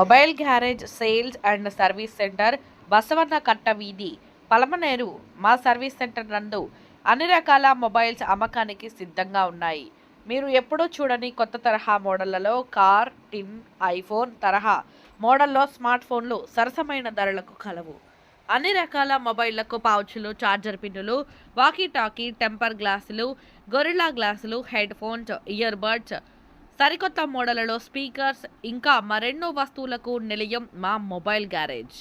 Mobile garage sales and service centre, Basavanna Katta వీధి, పలమనేరు. మా service centre నందు అన్ని రకాల మొబైల్స్ అమ్మకానికి సిద్ధంగా ఉన్నాయి. మీరు ఎప్పుడూ చూడని కొత్త తరహా మోడళ్లలో కార్, టిన్, ఐఫోన్ తరహా మోడల్లో స్మార్ట్ ఫోన్లు సరసమైన ధరలకు కలవు. అన్ని రకాల మొబైళ్లకు పౌచ్లు, ఛార్జర్ పిన్నులు, వాకీ టాకీ, టెంపర్ గ్లాసులు, గొరిల్లా గ్లాసులు, హెడ్ ఫోన్స్, ఇయర్ బడ్స్, సరికొత్త మోడళ్లలో స్పీకర్స్, ఇంకా మరెన్నో వస్తువులకు నిలయం మా మొబైల్ గ్యారేజ్.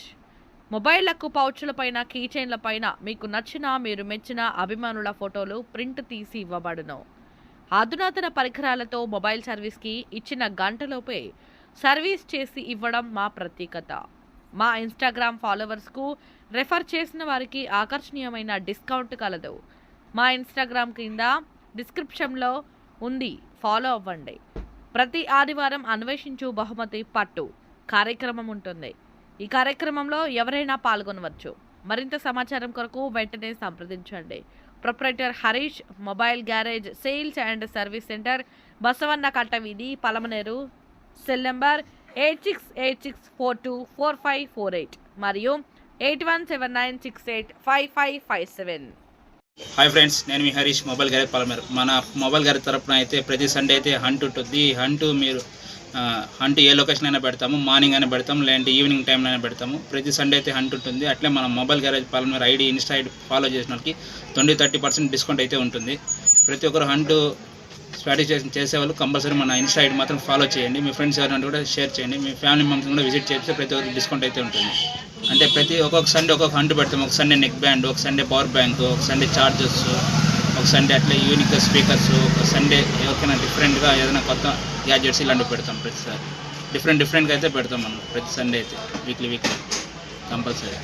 మొబైళ్లకు పౌచ్ల పైన, కీచైన్ల పైన మీకు నచ్చిన, మీరు మెచ్చిన అభిమానుల ఫోటోలు ప్రింట్ తీసి ఇవ్వబడును. అధునాతన పరికరాలతో మొబైల్ సర్వీస్కి ఇచ్చిన గంటలోపే సర్వీస్ చేసి ఇవ్వడం మా ప్రత్యేకత. మా ఇన్స్టాగ్రామ్ ఫాలోవర్స్కు రెఫర్ చేసిన వారికి ఆకర్షణీయమైన డిస్కౌంట్ కలదు. మా ఇన్స్టాగ్రామ్ కింద డిస్క్రిప్షన్లో ఉంది, ఫాలో అవ్వండి. ప్రతి ఆదివారం అన్వేషించు బహుమతి పట్టు కార్యక్రమం ఉంటుంది. ఈ కార్యక్రమంలో ఎవరైనా పాల్గొనవచ్చు. మరింత సమాచారం కొరకు వెంటనే సంప్రదించండి. Proprietor Harish, mobile garage sales and service centre, Basavanna Katta వీధి, పలమనేరు. సెల్ నంబర్ 8686424548 మరియు 8179685557. హాయ్ ఫ్రెండ్స్, నేను మీ హరీష్, మొబైల్ గ్యారేజ్ పలమనేరు. మన మొబైల్ గ్యారేజ్ తరపున అయితే ప్రతి సండే అయితే హంట్ ఉంటుంది. హంట్ ఏ లొకేషన్ అయినా పెడతాము, మార్నింగ్ అయినా పెడతాము, లేదంటే ఈవినింగ్ టైంలో అయినా పెడతాము. ప్రతి సండే అయితే హంట్ ఉంటుంది. అట్లే మన mobile garage Palamaner ID, Insta ID follow చేసిన వాళ్ళకి 20-30% డిస్కౌంట్ అయితే ఉంటుంది. ప్రతి ఒక్కరు హంట్ స్ట్రాటజీ చేసేవాళ్ళు కంపల్సరీ మన ఇన్స్టా ఐడి మాత్రం ఫాలో చేయండి. మీ ఫ్రెండ్స్ ఎవరైనా కూడా షేర్ చేయండి. మీ ఫ్యామిలీ మెంబర్స్ కూడా విజిట్ చేస్తే ప్రతి ఒక్కరికి డిస్కౌంట్ అయితే ఉంటుంది. అంటే ఒక్కొక్క సండే ఒక్కొక్క హంట్ పెడతాము. ఒక సండే నెక్ బ్యాండ్, ఒక సండే పవర్ బ్యాంక్, ఒక సండే ఛార్జర్స్, ఒక సండే అట్లా యూనిక్ స్పీకర్స్, ఒక సండే ఎవరికైనా డిఫరెంట్గా ఏదైనా కొత్త గ్యాడ్జెట్స్ ఇలాంటివి పెడతాం. ప్రతిసారి డిఫరెంట్గా అయితే పెడతాం మనం ప్రతి సండే అయితే, వీక్లీ కంపల్సరీ.